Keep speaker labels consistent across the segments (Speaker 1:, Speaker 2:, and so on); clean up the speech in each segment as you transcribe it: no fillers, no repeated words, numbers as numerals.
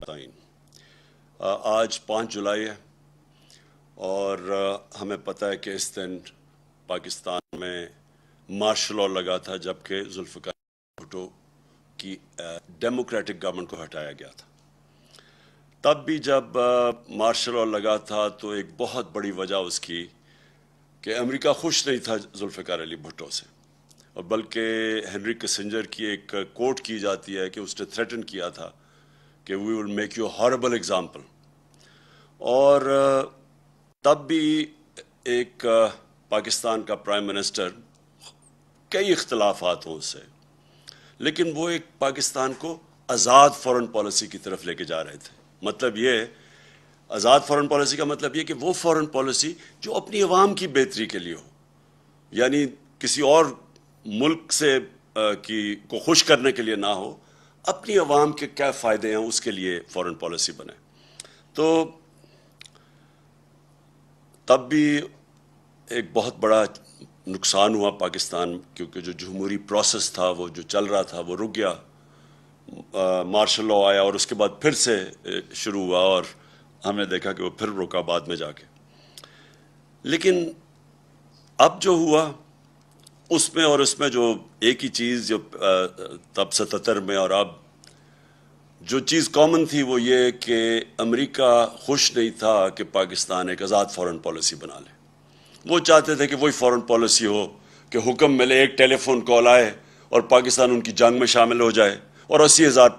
Speaker 1: آج 5 جولائی ہے اور ہمیں پتہ ہے کہ اس دن پاکستان میں مارشل لاء لگا تھا جبکہ ذوالفقار بھٹو کی ڈیموکریٹک گورنمنٹ کو ہٹایا گیا تھا۔ تب بھی جب مارشل لاء لگا تھا تو ایک بہت بڑی وجہ اس کی کہ امریکہ خوش نہیں تھا ذوالفقار علی بھٹو سے، اور بلکہ ہنری کسنجر کی ایک کوٹ کی جاتی ہے کہ اس نے تھریٹن کیا تھا کہ we will make you horrible example. اور تب بھی ایک پاکستان کا پرائم منسٹر کئی اختلافات ہوں اس سے، لیکن وہ ایک پاکستان کو آزاد فورن پالیسی کی طرف لے کے جا رہے تھے۔ مطلب یہ آزاد فورن پالیسی کا مطلب یہ کہ وہ فورن پالیسی جو اپنی عوام کی بہتری کے لیے ہو، یعنی کسی اور ملک سے کو خوش کرنے کے لیے نہ ہو، اپنی عوام کے کیا فائدے ہیں اس کے لیے فورن پالیسی بنے۔ تو تب بھی ایک بہت بڑا نقصان ہوا پاکستان، کیونکہ جو جمہوری پروسیس تھا وہ جو چل رہا تھا وہ رک گیا۔ مارشل لاء آیا اور اس کے بعد پھر سے شروع ہوا اور ہم نے دیکھا کہ وہ پھر رکا بعد میں جا کے۔ لیکن اب جو ہوا اس میں جو ایک ہی چیز جو تب 77 میں اور اب جو چیز کامن تھی وہ یہ کہ امریکہ خوش نہیں تھا کہ پاکستان ایک آزاد فورن پالیسی بنا لے۔ وہ چاہتے تھے کہ وہی فورن پالیسی ہو کہ حکم ملے، ایک ٹیلی فون کال آئے اور پاکستان ان کی جنگ میں شامل ہو جائے اور 80,000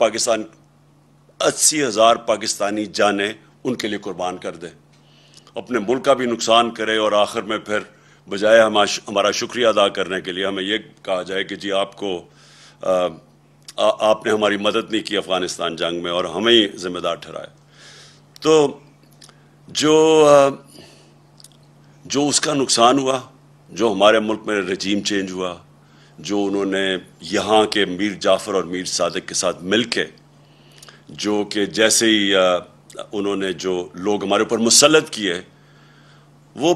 Speaker 1: پاکستانی جانیں ان کے لیے قربان کر دے، اپنے ملک کا بھی نقصان کرے، اور آخر میں پھر بجائے ہمارا شکریہ ادا کرنے کے لیے ہمیں یہ کہا جائے کہ جی آپ نے ہماری مدد نہیں کی افغانستان جنگ میں اور ہمیں ہی ذمہ دار ٹھہرایا۔ تو جو اس کا نقصان ہوا، جو ہمارے ملک میں رجیم چینج ہوا، جو انہوں نے یہاں کے میر جعفر اور میر صادق کے ساتھ مل کے جو کہ جیسے ہی انہوں نے جو لوگ ہمارے اوپر مسلط کیے، وہ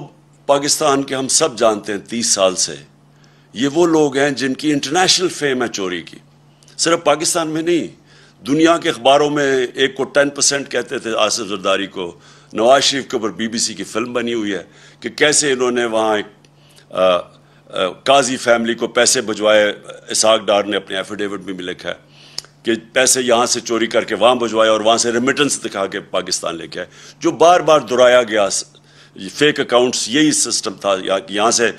Speaker 1: پاکستان کے ہم سب جانتے ہیں 30 سال سے یہ وہ لوگ ہیں جن کی انٹرنیشنل فیم ہے چوری کی، صرف پاکستان میں نہیں، دنیا کے اخباروں میں ایک کو 10% کہتے تھے آصف زرداری کو۔ نواز شریف کے اوپر BBC کی فلم بنی ہوئی ہے کہ کیسے انہوں نے وہاں ایک قاضی فیملی کو پیسے بھجوائے، اسحاق ڈار نے اپنے ایفیڈیوٹ میں بھی لکھا ہے کہ پیسے یہاں سے چوری کر کے وہاں بھجوائے اور وہاں سے ریمیٹنس دکھا کے پاکستان لے کے آئے، جو بار بار دہرایا گیا۔ فیک اکاؤنٹس یہی سسٹم تھا، یہاں سے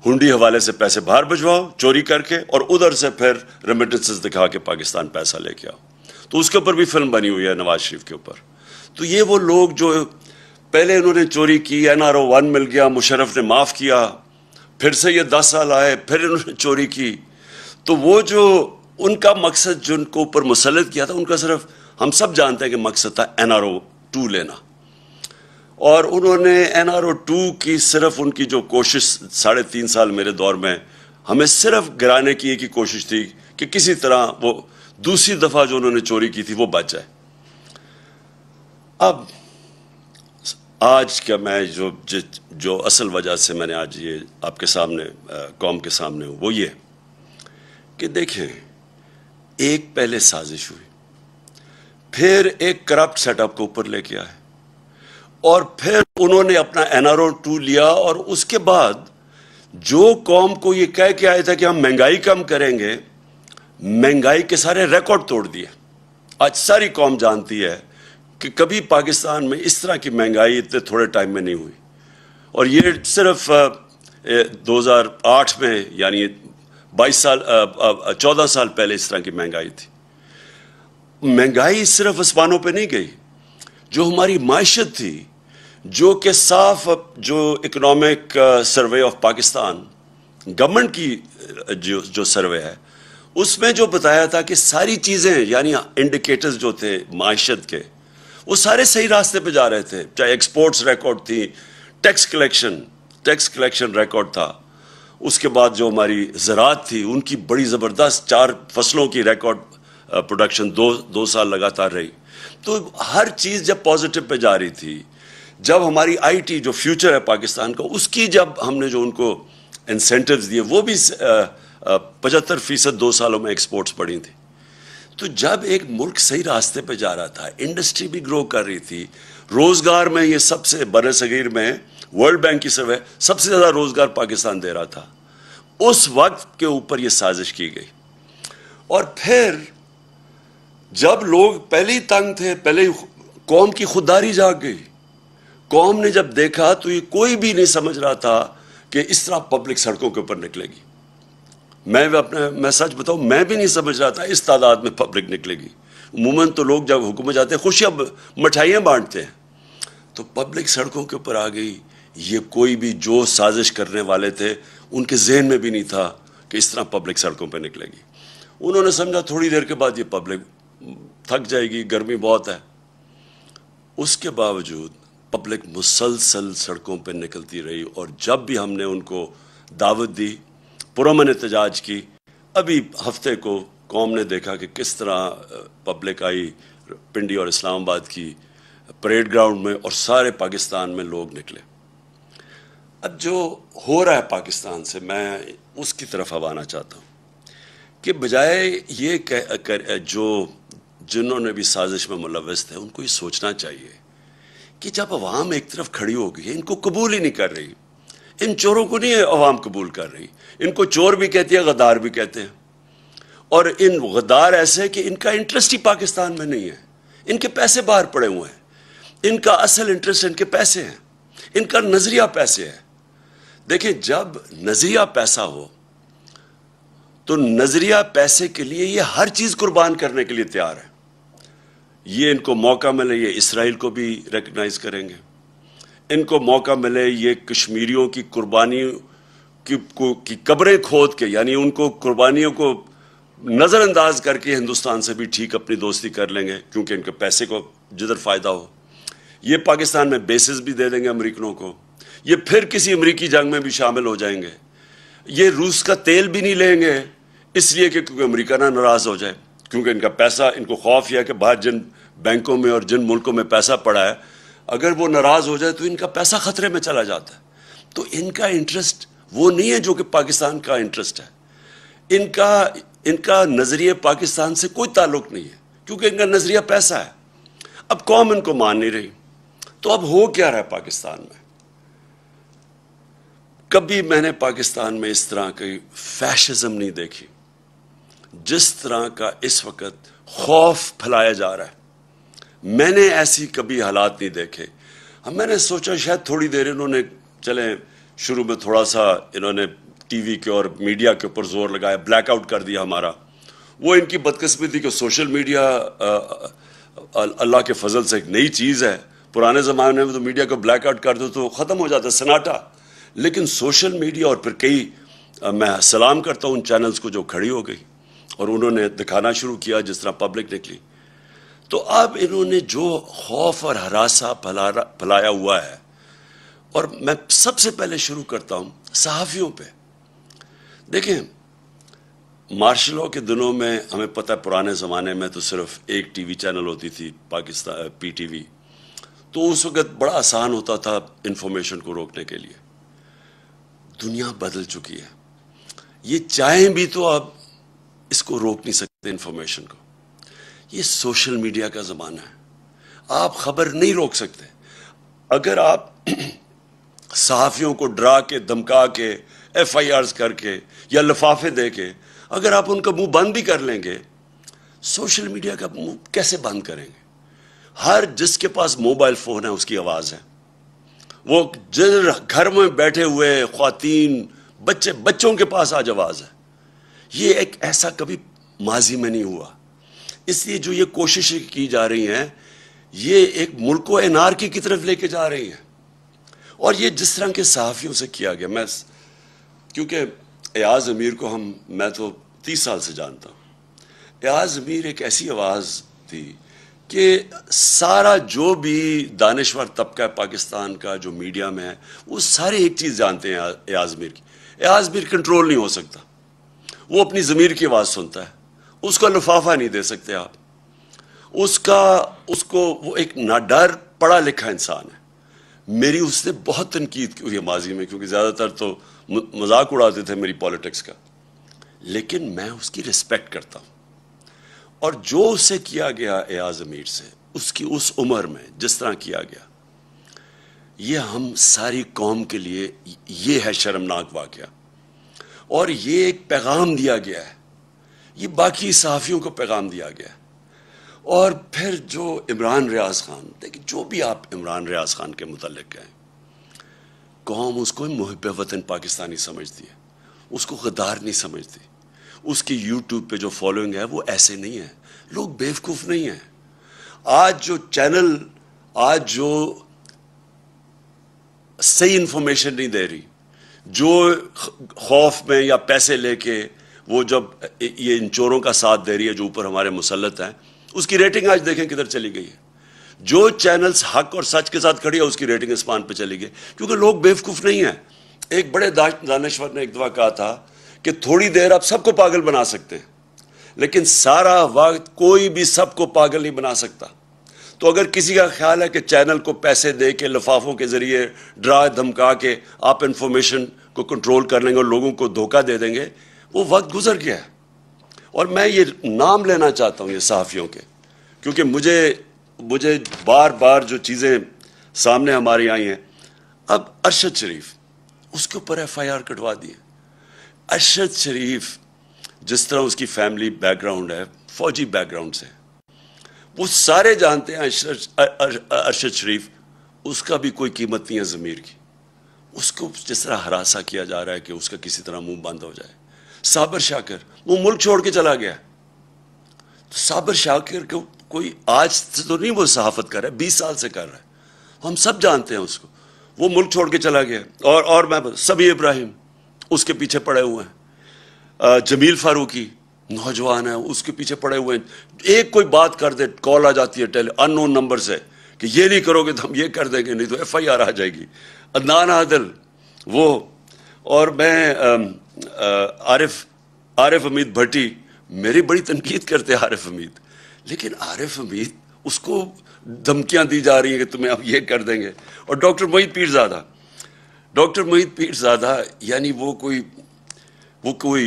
Speaker 1: ہنڈی حوالے سے پیسے باہر بھجواؤ چوری کر کے اور ادھر سے پھر ریمیٹنسز دکھا کے پاکستان پیسہ لے کے آؤ۔ تو اس کے اوپر بھی فلم بنی ہوئی ہے نواز شریف کے اوپر۔ تو یہ وہ لوگ جو پہلے انہوں نے چوری کی، NRO 1 مل گیا، مشرف نے معاف کیا، پھر سے یہ 10 سال آئے، پھر انہوں نے چوری کی۔ تو وہ جو ان کا مقصد جو ان کو اوپر مسلط کیا تھا، ان کا صرف ہم سب جانتے ہیں کہ مقصد تھا NRO 2 لینا، اور انہوں نے NRO 2 کی صرف ان کی جو کوشش 3.5 سال میرے دور میں ہمیں صرف گرانے کی ایک ہی کوشش تھی کہ کسی طرح وہ دوسری دفعہ جو انہوں نے چوری کی تھی وہ بچ جائے۔ اب آج کا میں جو اصل وجہ سے میں نے آج یہ آپ کے سامنے قوم کے سامنے ہوں وہ یہ کہ دیکھیں، ایک پہلے سازش ہوئی، پھر ایک کرپٹ سیٹ اپ کو اوپر لے کے آئے، اور پھر انہوں نے اپنا NRO 2 لیا، اور اس کے بعد جو قوم کو یہ کہہ کے آئے تھا کہ ہم مہنگائی کم کریں گے، مہنگائی کے سارے ریکارڈ توڑ دیے۔ آج ساری قوم جانتی ہے کہ کبھی پاکستان میں اس طرح کی مہنگائی اتنے تھوڑے ٹائم میں نہیں ہوئی، اور یہ صرف 2008 میں یعنی 14 سال پہلے اس طرح کی مہنگائی تھی۔ مہنگائی صرف اسمانوں پہ نہیں گئی، جو ہماری معیشت تھی، جو کہ صاف جو economic survey of Pakistan government کی جو سروے ہے اس میں جو بتایا تھا کہ ساری چیزیں یعنی انڈیکیٹرز جو تھے معیشت کے وہ سارے صحیح راستے پہ جا رہے تھے، چاہے ایکسپورٹس ریکارڈ تھی، ٹیکس کلیکشن ریکارڈ تھا، اس کے بعد جو ہماری زراعت تھی ان کی بڑی زبردست 4 فصلوں کی ریکارڈ پروڈکشن 2 سال لگاتار رہی۔ تو ہر چیز جب پازیٹیو پہ جا رہی تھی، جب ہماری IT جو فیوچر ہے پاکستان کا، اس کی جب ہم نے جو ان کو انسینٹیوز دیے وہ بھی 75% 2 سالوں میں ایکسپورٹس بڑھی تھی۔ تو جب ایک ملک صحیح راستے پہ جا رہا تھا, انڈسٹری بھی گرو کر رہی تھی, روزگار میں یہ سب سے بر صغیر میں ورلڈ بینک کی سروے سب سے زیادہ روزگار پاکستان دے رہا تھا, اس وقت کے اوپر یہ سازش کی گئی. اور پھر جب لوگ پہلے ہی تنگ تھے, پہلے قوم کی خودداری جاگ گئی, قوم نے جب دیکھا تو یہ کوئی بھی نہیں سمجھ رہا تھا کہ اس طرح پبلک سڑکوں کے اوپر نکلے گی. میں سچ بتاؤں, میں بھی نہیں سمجھ رہا تھا اس تعداد میں پبلک نکلے گی. عموماً تو لوگ جب حکومت جاتے ہیں خوشیاں مٹھائیاں بانٹتے ہیں, تو پبلک سڑکوں کے اوپر آ گئی. یہ کوئی بھی جو سازش کرنے والے تھے ان کے ذہن میں بھی نہیں تھا کہ اس طرح پبلک سڑکوں پہ نکلے گی. انہوں نے سمجھا تھوڑی دیر کے بعد یہ پبلک تھک جائے گی, گرمی بہت ہے. اس کے باوجود پبلک مسلسل سڑکوں پہ نکلتی رہی, اور جب بھی ہم نے ان کو دعوت دی, پرامن احتجاج کی, ابھی ہفتے کو قوم نے دیکھا کہ کس طرح پبلک آئی پنڈی اور اسلام آباد کی پریڈ گراؤنڈ میں, اور سارے پاکستان میں لوگ نکلے. اب جو ہو رہا ہے پاکستان سے, میں اس کی طرف اب آنا چاہتا ہوں کہ بجائے یہ جو جنہوں نے بھی سازش میں ملوث تھے ان کو یہ سوچنا چاہیے کہ جب عوام ایک طرف کھڑی ہو گئی ہے, ان کو قبول ہی نہیں کر رہی, ان چوروں کو نہیں عوام قبول کر رہی, ان کو چور بھی کہتی ہے, غدار بھی کہتے ہیں, اور ان غدار ایسے کہ ان کا انٹرسٹ ہی پاکستان میں نہیں ہے, ان کے پیسے باہر پڑے ہوئے ہیں, ان کا اصل انٹرسٹ ان کے پیسے ہیں, ان کا نظریہ پیسے ہے. دیکھیں, جب نظریہ پیسہ ہو تو نظریہ پیسے کے لیے یہ ہر چیز قربان کرنے کے لیے تیار ہے. یہ ان کو موقع ملے یہ اسرائیل کو بھی ریکگنائز کریں گے, ان کو موقع ملے یہ کشمیریوں کی قربانی کی قبریں کھود کے, یعنی ان کو قربانیوں کو نظر انداز کر کے ہندوستان سے بھی ٹھیک اپنی دوستی کر لیں گے, کیونکہ ان کے پیسے کو جدھر فائدہ ہو. یہ پاکستان میں بیسز بھی دے دیں گے امریکنوں کو, یہ پھر کسی امریکی جنگ میں بھی شامل ہو جائیں گے. یہ روس کا تیل بھی نہیں لیں گے اس لیے کہ کیونکہ امریکہ نہ ناراض ہو جائے, کیونکہ ان کا پیسہ, ان کو خوف یہ ہے کہ باہر جن بینکوں میں اور جن ملکوں میں پیسہ پڑا ہے, اگر وہ ناراض ہو جائے تو ان کا پیسہ خطرے میں چلا جاتا ہے. تو ان کا انٹرسٹ وہ نہیں ہے جو کہ پاکستان کا انٹرسٹ ہے. ان کا نظریہ پاکستان سے کوئی تعلق نہیں ہے, کیونکہ ان کا نظریہ پیسہ ہے. اب قوم ان کو مان نہیں رہی, تو اب ہو کیا رہا ہے پاکستان میں؟ کبھی میں نے پاکستان میں اس طرح کی فیشزم نہیں دیکھی جس طرح کا اس وقت خوف پھیلایا جا رہا ہے. میں نے ایسی کبھی حالات نہیں دیکھے. میں نے سوچا شاید تھوڑی دیر انہوں نے, چلیں شروع میں تھوڑا سا انہوں نے ٹی وی کے اور میڈیا کے اوپر زور لگایا, بلیک آؤٹ کر دیا ہمارا. وہ ان کی بدقسمتی کہ سوشل میڈیا اللہ کے فضل سے ایک نئی چیز ہے. پرانے زمانے میں تو میڈیا کو بلیک آؤٹ کر دو تو ختم ہو جاتا سناٹا, لیکن سوشل میڈیا اور پھر کئی, میں سلام کرتا ہوں ان چینلز کو جو کھڑی ہو گئی اور انہوں نے دکھانا شروع کیا جس طرح پبلک نکلی. تو اب انہوں نے جو خوف اور ہراساں پھیلایا ہوا ہے, اور میں سب سے پہلے شروع کرتا ہوں صحافیوں پہ. دیکھیں, مارشل لاء کے دنوں میں ہمیں پتہ ہے پرانے زمانے میں تو صرف ایک ٹی وی چینل ہوتی تھی, پاکستان پی ٹی وی, تو اس وقت بڑا آسان ہوتا تھا انفارمیشن کو روکنے کے لیے. دنیا بدل چکی ہے, یہ چاہیں بھی تو اب اس کو روک نہیں سکتے انفارمیشن کو. یہ سوشل میڈیا کا زمانہ ہے, آپ خبر نہیں روک سکتے. اگر آپ صحافیوں کو ڈرا کے, دھمکا کے, ایف آئی آرز کر کے یا لفافے دے کے اگر آپ ان کا منہ بند بھی کر لیں گے, سوشل میڈیا کا منہ کیسے بند کریں گے؟ ہر جس کے پاس موبائل فون ہے اس کی آواز ہے. وہ گھر میں بیٹھے ہوئے خواتین, بچوں کے پاس آج آواز ہے. یہ ایک ایسا کبھی ماضی میں نہیں ہوا. اس لیے جو یہ کوششیں کی جا رہی ہیں یہ ایک ملک کو انارکی کی طرف لے کے جا رہی ہیں. اور یہ جس طرح کے صحافیوں سے کیا گیا, میں کیونکہ ایاز امیر کو میں تو 30 سال سے جانتا ہوں. ایاز امیر ایک ایسی آواز تھی کہ سارا جو بھی دانشور طبقہ پاکستان کا جو میڈیا میں ہے وہ سارے ایک چیز جانتے ہیں ایاز امیر کی. ایاز امیر کنٹرول نہیں ہو سکتا, وہ اپنی ضمیر کی آواز سنتا ہے, اس کا لفافہ نہیں دے سکتے آپ. وہ ایک ناڈر پڑھا لکھا انسان ہے. میری اس نے بہت تنقید کی ہوئی ہے ماضی میں, کیونکہ زیادہ تر تو مذاق اڑاتے تھے میری پالیٹکس کا, لیکن میں اس کی رسپیکٹ کرتا ہوں. اور جو اسے کیا گیا ایاز امیر سے اس کی اس عمر میں جس طرح کیا گیا، یہ ہم ساری قوم کے لیے یہ ہے شرمناک واقعہ. اور یہ ایک پیغام دیا گیا ہے، یہ باقی صحافیوں کو پیغام دیا گیا ہے. اور پھر جو عمران ریاض خان، دیکھیں جو بھی آپ عمران ریاض خان کے متعلق کہیں، قوم اس کو محب وطن پاکستانی سمجھتی ہے، اس کو غدار نہیں سمجھتی. اس کی یوٹیوب پہ جو فالوئنگ ہے وہ ایسے نہیں ہے. لوگ بیوقوف نہیں ہیں. آج جو چینل آج جو صحیح انفارمیشن نہیں دے رہی، جو خوف میں یا پیسے لے کے وہ جب یہ ان چوروں کا ساتھ دے رہی ہے جو اوپر ہمارے مسلط ہیں، اس کی ریٹنگ آج دیکھیں کدھر چلی گئی ہے. جو چینلز حق اور سچ کے ساتھ کھڑی ہے اس کی ریٹنگ اسمان پہ چلی گئی، کیونکہ لوگ بیوقوف نہیں ہیں. ایک بڑے دانشور نے ایک دفعہ کہا تھا کہ تھوڑی دیر آپ سب کو پاگل بنا سکتے ہیں، لیکن سارا وقت کوئی بھی سب کو پاگل نہیں بنا سکتا. تو اگر کسی کا خیال ہے کہ چینل کو پیسے دے کے لفافوں کے ذریعے ڈرا دھمکا کے آپ انفارمیشن کو کنٹرول کر لیں گے اور لوگوں کو دھوکہ دے دیں گے، وہ وقت گزر گیا ہے. اور میں یہ نام لینا چاہتا ہوں یہ صحافیوں کے، کیونکہ مجھے بار بار جو چیزیں سامنے ہماری آئی ہیں. اب ارشد شریف، اس کے اوپر ایف آئی آر کٹوا دی ہے. ارشد شریف جس طرح اس کی فیملی بیک گراؤنڈ ہے، فوجی بیک گراؤنڈ سے، وہ سارے جانتے ہیں ارشد شریف اس کا بھی کوئی قیمت نہیں ہے ضمیر کی. اس کو جس طرح ہراساں کیا جا رہا ہے کہ اس کا کسی طرح منہ بند ہو جائے. صابر شاکر وہ ملک چھوڑ کے چلا گیا. صابر شاکر کو کوئی آج سے تو نہیں وہ صحافت کر رہا ہے، 20 سال سے کر رہا ہے، ہم سب جانتے ہیں اس کو. وہ ملک چھوڑ کے چلا گیا. اور میں سمیع ابراہیم اس کے پیچھے پڑے ہوئے ہیں. جمیل فاروقی نوجوان ہے، اس کے پیچھے پڑے ہوئے ہیں. ایک کوئی بات کر دے، کال آ جاتی ہے ان نون نمبر سے کہ یہ نہیں کرو گے تو ہم یہ کر دیں گے، نہیں تو ایف آئی آر آ جائے گی. عدنان عادل وہ، اور میں عارف حمید بھٹی، میری بڑی تنقید کرتے عارف حمید، لیکن عارف حمید اس کو دھمکیاں دی جا رہی ہیں کہ تمہیں اب یہ کر دیں گے. اور ڈاکٹر محیط پیر زادہ یعنی وہ کوئی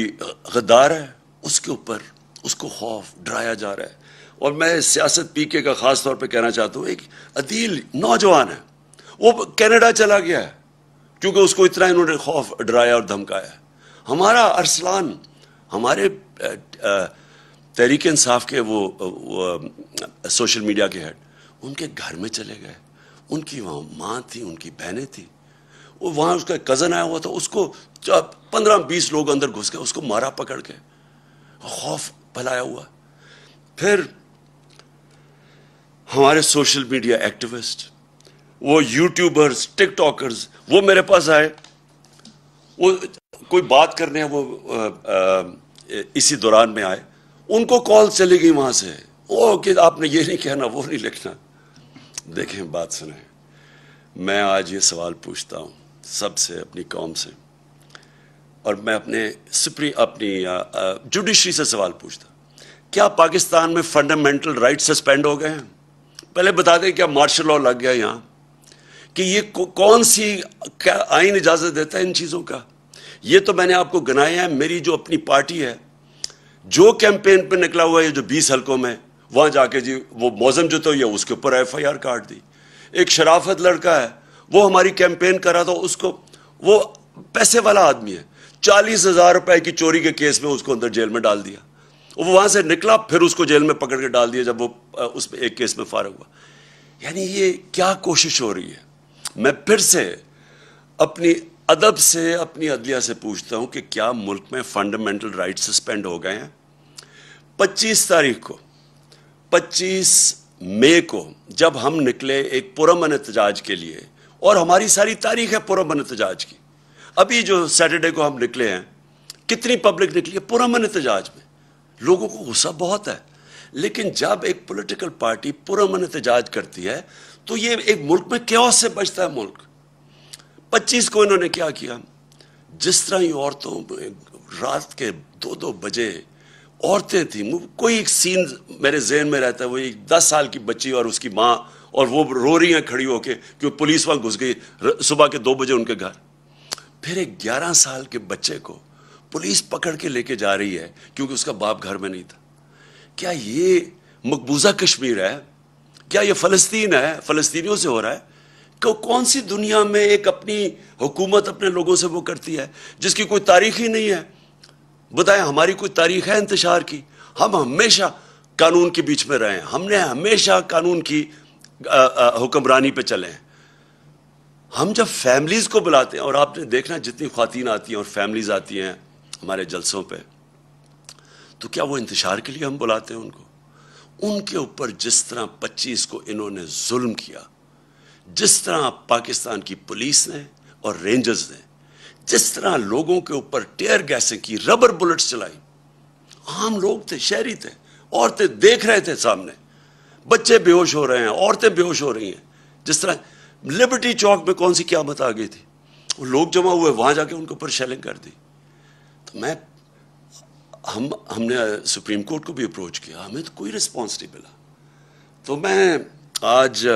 Speaker 1: غدار ہے، اس کے اوپر اس کو خوف ڈرایا جا رہا ہے. اور میں سیاست پی کے کا خاص طور پہ کہنا چاہتا ہوں، ایک عدیل نوجوان ہے، وہ کینیڈا چلا گیا ہے کیونکہ اس کو اتنا انہوں نے خوف ڈرایا اور دھمکایا. ہمارا ارسلان، ہمارے تحریک انصاف کے وہ سوشل میڈیا کے ہیڈ، ان کے گھر میں چلے گئے. ان کی وہاں ماں تھی، ان کی بہنیں تھیں، وہ وہاں اس کا کزن آیا ہوا تھا، اس کو 15-20 لوگ اندر گھس گئے، اس کو مارا پکڑ کے، خوف پھیلایا ہوا. پھر ہمارے سوشل میڈیا ایکٹیوسٹ، وہ یوٹیوبرز، ٹک ٹاکرز، وہ میرے پاس آئے، وہ کوئی بات کرنے ہیں، وہ اسی دوران میں آئے، ان کو کال چلی گئی وہاں سے، وہ کہ آپ نے یہ نہیں کہنا، وہ نہیں لکھنا. دیکھیں بات سنیں، میں آج یہ سوال پوچھتا ہوں سب سے، اپنی قوم سے، اور میں اپنی جوڈیشری سے سوال پوچھتا ہوں، کیا پاکستان میں فنڈامنٹل رائٹ سسپینڈ ہو گئے ہیں؟ پہلے بتا دیں کیا مارشل لاء لگ گیا یہاں؟ کہ یہ کون سی کیا آئین اجازت دیتا ہے ان چیزوں کا؟ یہ تو میں نے آپ کو گنایا ہے. میری جو اپنی پارٹی ہے، جو کیمپین پہ نکلا ہوا ہے، جو 20 حلقوں میں، وہاں جا کے جی وہ موزم جو تو یہ اس کے اوپر ایف آئی آر کاٹ دی. ایک شرافت لڑکا ہے، وہ ہماری کیمپین کر رہا تھا، اس کو، وہ پیسے والا آدمی ہے، 40,000 روپے کی چوری کے کیس میں اس کو اندر جیل میں ڈال دیا. وہ وہاں سے نکلا، پھر اس کو جیل میں پکڑ کے ڈال دیا جب وہ اس میں ایک کیس میں فارغ ہوا. یعنی یہ کیا کوشش ہو رہی ہے؟ میں پھر سے اپنی ادب سے، اپنی عدلیہ سے پوچھتا ہوں کہ کیا ملک میں فنڈامنٹل رائٹ سسپینڈ ہو گئے ہیں؟ 25 مئی کو جب ہم نکلے ایک پرامن احتجاج کے لیے، اور ہماری ساری تاریخ ہے پرامن احتجاج کی. ابھی جو سیٹرڈے کو ہم نکلے ہیں، کتنی پبلک نکلی ہے پرامن احتجاج میں؟ لوگوں کو غصہ بہت ہے، لیکن جب ایک پولیٹیکل پارٹی پرامن احتجاج کرتی ہے تو یہ ایک ملک میں کیوس سے بچتا ہے ملک. 25 کو انہوں نے کیا کیا؟ جس طرح ہی عورتوں رات کے 2 بجے عورتیں تھیں، کوئی ایک سین میرے ذہن میں رہتا ہے، وہ ایک 10 سال کی بچی اور اس کی ماں، اور وہ رو رہی ہیں کھڑی ہو کے کہ پولیس وہاں گھس گئی صبح کے 2 بجے ان کے گھر. پھر ایک 11 سال کے بچے کو پولیس پکڑ کے لے کے جا رہی ہے کیونکہ اس کا باپ گھر میں نہیں تھا. کیا یہ مقبوضہ کشمیر ہے؟ کیا یہ فلسطین ہے؟ فلسطینیوں سے ہو رہا ہے؟ کون سی دنیا میں ایک اپنی حکومت اپنے لوگوں سے وہ کرتی ہے جس کی کوئی تاریخ ہی نہیں ہے؟ بتائیں ہماری کوئی تاریخ ہے انتشار کی؟ ہم ہمیشہ قانون کے بیچ میں رہے ہیں، ہم نے ہمیشہ قانون کی حکمرانی پہ چلے ہیں۔ ہم جب فیملیز کو بلاتے ہیں، اور آپ نے دیکھنا جتنی خواتین آتی ہیں اور فیملیز آتی ہیں ہمارے جلسوں پہ، تو کیا وہ انتشار کے لیے ہم بلاتے ہیں ان کو؟ ان کے اوپر جس طرح 25 کو انہوں نے ظلم کیا، جس طرح پاکستان کی پولیس نے اور رینجرز نے جس طرح لوگوں کے اوپر ٹیئر گیسیں کی، ربر بلٹس چلائی، عام لوگ تھے، شہری تھے، عورتیں دیکھ رہے تھے سامنے، بچے بے ہوش ہو رہے ہیں، عورتیں بے ہوش ہو رہی ہیں۔ جس طرح لبرٹی چوک میں کون سی قیامت آ گئی تھی، وہ لوگ جمع ہوئے، وہاں جا کے ان کے اوپر شیلنگ کر دی۔ تو ہم نے سپریم کورٹ کو بھی اپروچ کیا، ہمیں تو کوئی رسپانس نہیں ملا۔ تو میں آج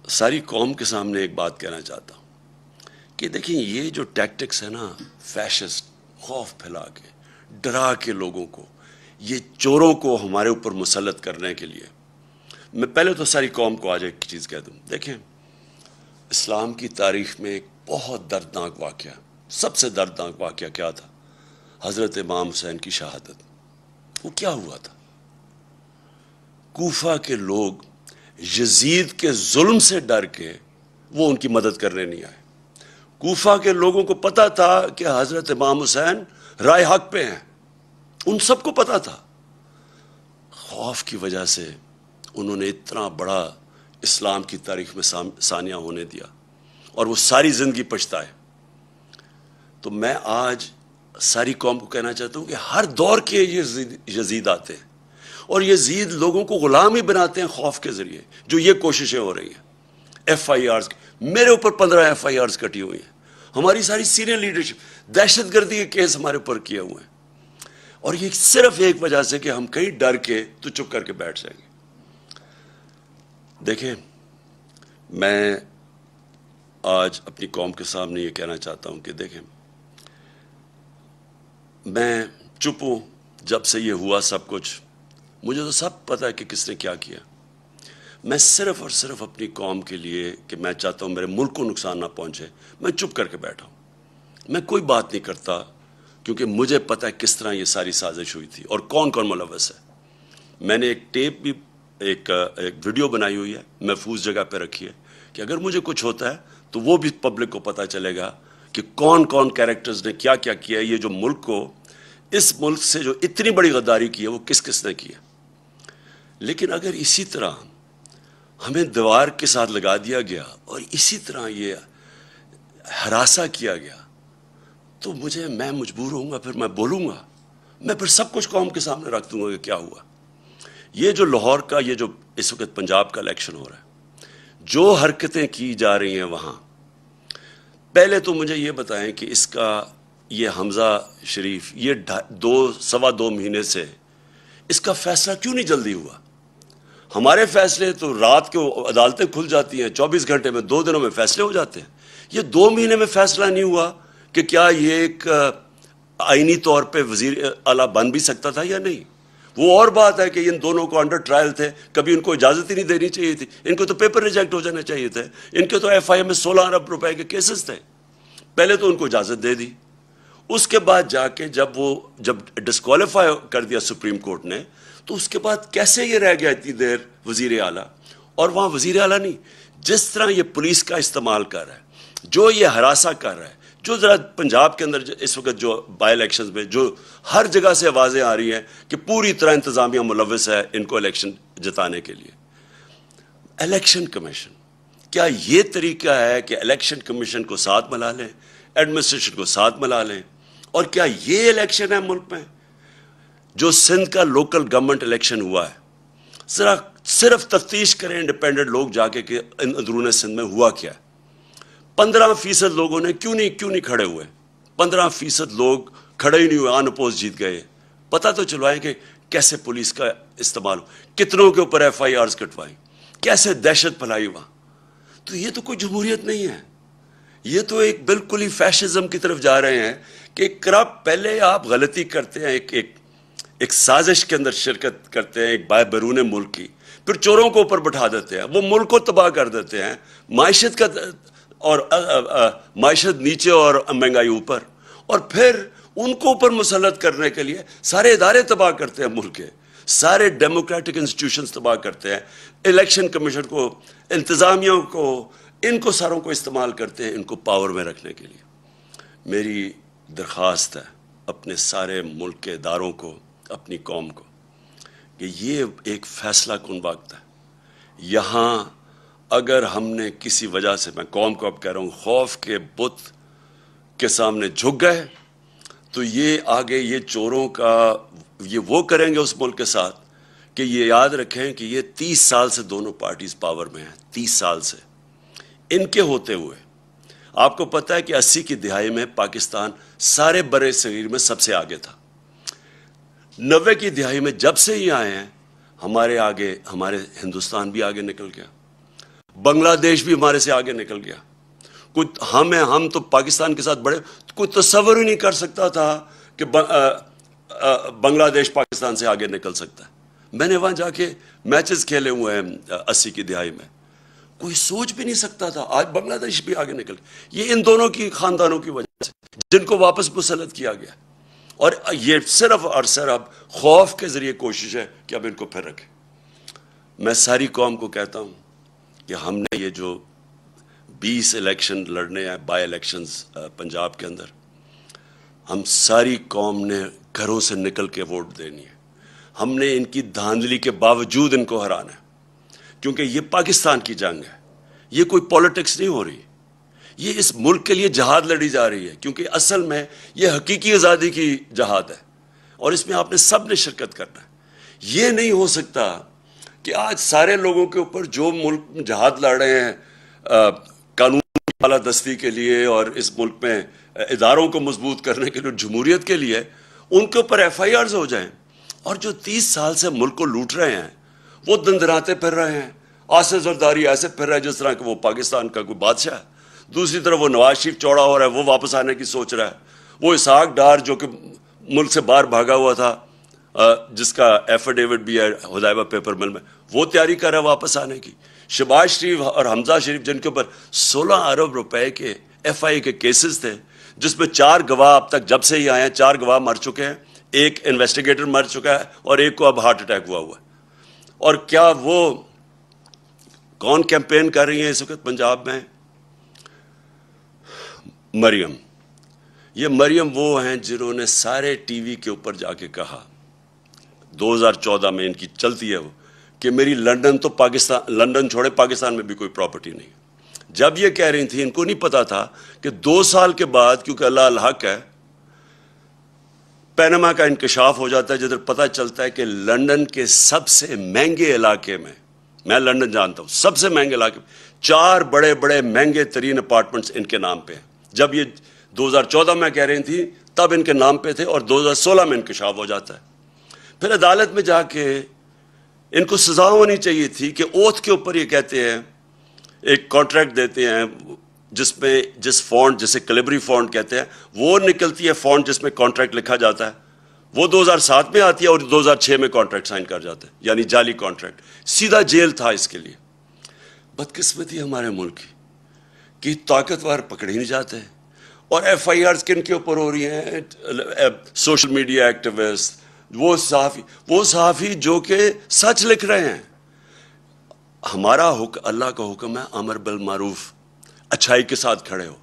Speaker 1: ساری قوم کے سامنے ایک بات کہنا چاہتا ہوں کہ دیکھیں یہ جو ٹیکٹکس ہے نا، فیشسٹ، خوف پھیلا کے، ڈرا کے لوگوں کو، یہ چوروں کو ہمارے اوپر مسلط کرنے کے لیے، میں پہلے تو ساری قوم کو آج ایک چیز کہہ دوں۔ دیکھیں اسلام کی تاریخ میں ایک بہت دردناک واقعہ، سب سے دردناک واقعہ کیا تھا؟ حضرت امام حسین کی شہادت۔ وہ کیا ہوا تھا؟ کوفہ کے لوگ یزید کے ظلم سے ڈر کے وہ ان کی مدد کرنے نہیں آئے۔ کوفہ کے لوگوں کو پتا تھا کہ حضرت امام حسین رائے حق پہ ہیں، ان سب کو پتا تھا۔ خوف کی وجہ سے انہوں نے اتنا بڑا اسلام کی تاریخ میں ثانیہ ہونے دیا، اور وہ ساری زندگی پچھتائے۔ تو میں آج ساری قوم کو کہنا چاہتا ہوں کہ ہر دور کے یزید آتے ہیں، اور یزید لوگوں کو غلام ہی بناتے ہیں خوف کے ذریعے، جو یہ کوششیں ہو رہی ہیں۔ ایف آئی آرز، میرے اوپر 15 ایف آئی آرز کٹی ہوئی ہیں، ہماری ساری سینئر لیڈرشپ، دہشت گردی کے کیس ہمارے اوپر کیے ہوئے ہیں، اور یہ صرف ایک وجہ سے کہ ہم کہیں ڈر کے تو چپ کر کے بیٹھ جائیں گے۔ دیکھیں میں آج اپنی قوم کے سامنے یہ کہنا چاہتا ہوں کہ دیکھیں میں چپ ہوں، جب سے یہ ہوا سب کچھ مجھے تو سب پتہ ہے کہ کس نے کیا کیا۔ میں صرف اور صرف اپنی قوم کے لیے کہ میں چاہتا ہوں میرے ملک کو نقصان نہ پہنچے، میں چپ کر کے بیٹھا ہوں، میں کوئی بات نہیں کرتا، کیونکہ مجھے پتہ ہے کس طرح یہ ساری سازش ہوئی تھی اور کون کون ملوث ہے۔ میں نے ایک ٹیپ بھی، ایک ویڈیو بنائی ہوئی ہے، محفوظ جگہ پہ رکھی ہے، کہ اگر مجھے کچھ ہوتا ہے تو وہ بھی پبلک کو پتہ چلے گا کہ کون کون کیریکٹرز نے کیا کیا کیا ہے، یہ جو ملک کو، اس ملک سے جو اتنی بڑی غداری کی ہے وہ کس کس نے کی ہے۔ لیکن اگر اسی طرح ہمیں دیوار کے ساتھ لگا دیا گیا اور اسی طرح یہ ہراساں کیا گیا تو میں مجبور ہوں گا، پھر میں بولوں گا، میں پھر سب کچھ قوم کے سامنے رکھ دوں گا کہ کیا ہوا۔ یہ جو لاہور کا، یہ جو اس وقت پنجاب کا الیکشن ہو رہا ہے، جو حرکتیں کی جا رہی ہیں وہاں، پہلے تو مجھے یہ بتائیں کہ اس کا یہ حمزہ شریف، یہ 2.25 مہینے سے اس کا فیصلہ کیوں نہیں جلدی ہوا؟ ہمارے فیصلے تو رات کو عدالتیں کھل جاتی ہیں، 24 گھنٹے میں، 2 دنوں میں فیصلے ہو جاتے ہیں۔ یہ 2 مہینے میں فیصلہ نہیں ہوا کہ کیا یہ ایک آئینی طور پہ وزیر اعلیٰ بن بھی سکتا تھا یا نہیں۔ وہ اور بات ہے کہ ان دونوں کو انڈر ٹرائل تھے، کبھی ان کو اجازت ہی نہیں دینی چاہیے تھی، ان کو تو پیپر ریجیکٹ ہو جانا چاہیے تھے، ان کے تو ایف آئی اے میں 16 ارب روپے کے کیسز تھے، پہلے تو ان کو اجازت دے دی۔ اس کے بعد جا کے جب ڈسکوالیفائی کر دیا سپریم کورٹ نے، تو اس کے بعد کیسے یہ رہ گیا اتنی دیر وزیر اعلیٰ؟ اور وہاں وزیر اعلیٰ نہیں، جس طرح یہ پولیس کا استعمال کر رہا ہے، جو یہ ہراساں کر رہا ہے، جو ذرا پنجاب کے اندر اس وقت جو بائی الیکشنز میں جو ہر جگہ سے آوازیں آ رہی ہیں کہ پوری طرح انتظامیہ ملوث ہے ان کو الیکشن جتانے کے لیے۔ الیکشن کمیشن، کیا یہ طریقہ ہے کہ الیکشن کمیشن کو ساتھ ملا لیں، ایڈمنسٹریشن کو ساتھ ملا لیں؟ اور کیا یہ الیکشن ہے ملک میں؟ جو سندھ کا لوکل گورنمنٹ الیکشن ہوا ہے، ذرا صرف تفتیش کریں انڈیپینڈنٹ لوگ جا کے کہ اندرون سندھ میں ہوا کیا ہے۔ 15% لوگوں نے کیوں نہیں کھڑے ہوئے؟ 15% لوگ کھڑے ہی نہیں ہوئے، آن اپوز جیت گئے۔ پتہ تو چلوائیں کہ کیسے پولیس کا استعمال، کتنوں کے اوپر ایف آئی آرز کٹوائیں، کیسے دہشت پھیلائی وہاں۔ تو یہ تو کوئی جمہوریت نہیں ہے، یہ تو ایک بالکل ہی فیشزم کی طرف جا رہے ہیں کہ کرپٹ، پہلے آپ غلطی کرتے ہیں، ایک سازش کے اندر شرکت کرتے ہیں ایک بیرون ملک کی، پھر چوروں کو اوپر بٹھا دیتے ہیں، وہ ملک کو تباہ کر دیتے ہیں، معیشت کا اور معیشت نیچے اور مہنگائی اوپر، اور پھر ان کو اوپر مسلط کرنے کے لیے سارے ادارے تباہ کرتے ہیں، ملک کے سارے ڈیموکریٹک انسٹیٹیوشنز تباہ کرتے ہیں، الیکشن کمیشن کو، انتظامیہ کو، ان کو ساروں کو استعمال کرتے ہیں ان کو پاور میں رکھنے کے لیے۔ میری درخواست ہے اپنے سارے ملک کے اداروں کو، اپنی قوم کو، کہ یہ ایک فیصلہ کن وقت ہے۔ یہاں اگر ہم نے کسی وجہ سے، میں قوم کو اب کہہ رہا ہوں، خوف کے بت کے سامنے جھک گئے تو یہ آگے یہ چوروں کا یہ وہ کریں گے اس ملک کے ساتھ کہ یہ یاد رکھیں کہ یہ 30 سال سے دونوں پارٹیز پاور میں ہیں، 30 سال سے ان کے ہوتے ہوئے۔ آپ کو پتہ ہے کہ 80 کی دہائی میں پاکستان سارے برے صغیر میں سب سے آگے تھا، 90 کی دہائی میں جب سے یہ آئے ہیں ہمارے آگے، ہمارے ہندوستان بھی آگے نکل گیا، بنگلہ دیش بھی ہمارے سے آگے نکل گیا۔ ہم تو پاکستان کے ساتھ بڑے، کوئی تصور ہی نہیں کر سکتا تھا کہ بنگلہ دیش پاکستان سے آگے نکل سکتا ہے۔ میں نے وہاں جا کے میچز کھیلے ہوئے ہیں 80 کی دہائی میں، کوئی سوچ بھی نہیں سکتا تھا، آج بنگلہ دیش بھی آگے نکل گیا۔ یہ ان دونوں کی خاندانوں کی وجہ سے جن کو واپس مسلط کیا گیا، اور یہ صرف اور صرف خوف کے ذریعے کوشش ہے کہ اب ان کو پھر رکھیں۔ میں ساری قوم کو کہتا ہوں کہ ہم نے یہ جو 20 الیکشن لڑنے ہیں، بائی الیکشنز پنجاب کے اندر، ہم ساری قوم نے گھروں سے نکل کے ووٹ دینی ہے۔ ہم نے ان کی دھاندلی کے باوجود ان کو ہرانا ہے، کیونکہ یہ پاکستان کی جنگ ہے، یہ کوئی پولیٹکس نہیں ہو رہی، یہ اس ملک کے لیے جہاد لڑی جا رہی ہے، کیونکہ اصل میں یہ حقیقی آزادی کی جہاد ہے، اور اس میں آپ نے سب نے شرکت کرنا ہے۔ یہ نہیں ہو سکتا کہ آج سارے لوگوں کے اوپر جو ملک جہاد لڑ رہے ہیں قانون کی بالادستی کے لیے اور اس ملک میں اداروں کو مضبوط کرنے کے لیے، جمہوریت کے لیے، ان کے اوپر ایف آئی آرز ہو جائیں، اور جو 30 سال سے ملک کو لوٹ رہے ہیں وہ دندراتے پھر رہے ہیں، آصف زرداری ایسے پھر رہا ہے جس طرح کہ وہ پاکستان کا کوئی بادشاہ ہے، دوسری طرف وہ نواز شریف چوڑا ہو رہا ہے، وہ واپس آنے کی سوچ رہا ہے، وہ اسحاق ڈار جو کہ ملک سے باہر بھاگا ہوا تھا، جس کا ایفیڈیوٹ بھی ہے حدیبیہ پیپر مل میں، وہ تیاری کر رہا ہے واپس آنے کی، شہباز شریف اور حمزہ شریف جن کے اوپر 16 ارب روپے کے ایف آئی کے کیسز تھے، جس میں 4 گواہ اب تک جب سے ہی آئے ہیں 4 گواہ مر چکے ہیں، ایک انویسٹیگیٹر مر چکا ہے اور ایک کو اب ہارٹ اٹیک ہوا ہے۔ اور کیا وہ کون کیمپین کر رہی ہیں اس وقت پنجاب میں؟ مریم۔ یہ مریم وہ ہیں جنہوں نے سارے ٹی وی کے اوپر جا کے کہا، 2014 میں ان کی چلتی ہے وہ، کہ میری لندن تو پاکستان، لندن چھوڑے پاکستان میں بھی کوئی پراپرٹی نہیں۔ جب یہ کہہ رہی تھی ان کو نہیں پتا تھا کہ 2 سال کے بعد، کیونکہ اللہ الحق ہے، پینما کا انکشاف ہو جاتا ہے، جدھر پتہ چلتا ہے کہ لندن کے سب سے مہنگے علاقے میں لندن جانتا ہوں، سب سے مہنگے علاقے میں 4 بڑے بڑے مہنگے ترین اپارٹمنٹس ان کے نام پہ ہیں۔ جب یہ 2014 میں کہہ رہی تھی تب ان کے نام پہ تھے، اور 2016 میں انکشاف ہو جاتا ہے۔ پھر عدالت میں جا کے ان کو سزا ہونی چاہیے تھی کہ اوتھ کے اوپر یہ کہتے ہیں، ایک کانٹریکٹ دیتے ہیں جس میں جس فونٹ جسے کلیبری فونٹ کہتے ہیں، وہ نکلتی ہے فونٹ جس میں کانٹریکٹ لکھا جاتا ہے، وہ 2007 میں آتی ہے اور 2006 میں کانٹریکٹ سائن کر جاتے ہیں، یعنی جعلی کانٹریکٹ، سیدھا جیل تھا اس کے لیے۔ بدقسمتی ہمارے ملک کی کہ طاقتور پکڑے نہیں جاتے، اور ایف آئی آرز کن کے اوپر ہو رہی ہیں؟ سوشل میڈیا ایکٹیوسٹ، وہ صحافی جو کہ سچ لکھ رہے ہیں۔ ہمارا اللہ کا حکم ہے امر بالمعروف، اچھائی کے ساتھ کھڑے ہو۔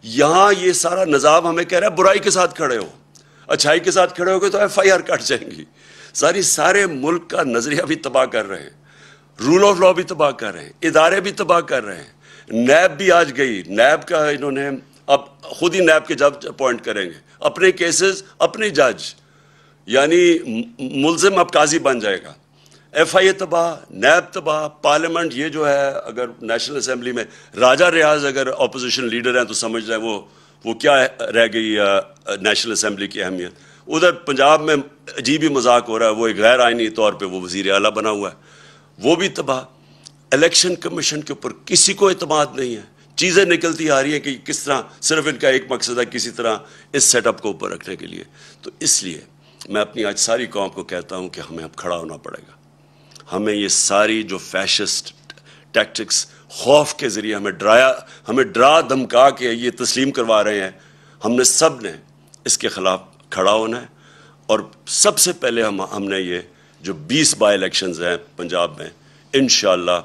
Speaker 1: یہاں یہ سارا نظام ہمیں کہہ رہا ہے برائی کے ساتھ کھڑے ہو، اچھائی کے ساتھ کھڑے ہو گے تو ایف آئی آر کٹ جائیں گی۔ سارے ملک کا نظریہ بھی تباہ کر رہے ہیں، رول آف لا بھی تباہ کر رہے ہیں، ادارے بھی تباہ کر رہے ہیں۔ نیب بھی آج گئی، نیب کا انہوں نے اب خود ہی نیب کے جج اپوائنٹ کریں گے، اپنے کیسز اپنے جج، یعنی ملزم اب قاضی بن جائے گا۔ ایف آئی اے تباہ، نیب تباہ، پارلیمنٹ یہ جو ہے، اگر نیشنل اسمبلی میں راجہ ریاض اگر اپوزیشن لیڈر ہیں تو سمجھ جائیں وہ کیا رہ گئی نیشنل اسمبلی کی اہمیت۔ ادھر پنجاب میں عجیب ہی مذاق ہو رہا ہے، وہ ایک غیر آئینی طور پہ وہ وزیر اعلیٰ بنا ہوا ہے، وہ بھی تباہ۔ الیکشن کمیشن کے اوپر کسی کو اعتماد نہیں ہے، چیزیں نکلتی آ رہی ہیں کہ کس طرح، صرف ان کا ایک مقصد ہے کسی طرح اس سیٹ اپ کو اوپر رکھنے کے لیے۔ تو اس لیے میں اپنی آج ساری قوم کو کہتا ہوں کہ ہمیں اب کھڑا ہونا پڑے گا. ہمیں یہ ساری جو فیشسٹ ٹیکٹکس خوف کے ذریعے ہمیں ڈرا دھمکا کے یہ تسلیم کروا رہے ہیں، ہم نے سب نے اس کے خلاف کھڑا ہونا ہے. اور سب سے پہلے ہم نے یہ جو 20 بائی الیکشنز ہیں پنجاب میں، انشاءاللہ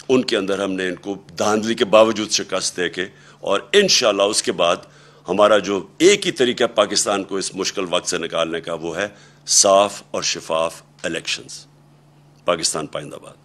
Speaker 1: ان کے اندر ہم نے ان کو دھاندلی کے باوجود شکست دے کے، اور انشاءاللہ اس کے بعد ہمارا جو ایک ہی طریقہ پاکستان کو اس مشکل وقت سے نکالنے کا، وہ ہے صاف اور شفاف الیکشنز. پاکستان پائندہ باد.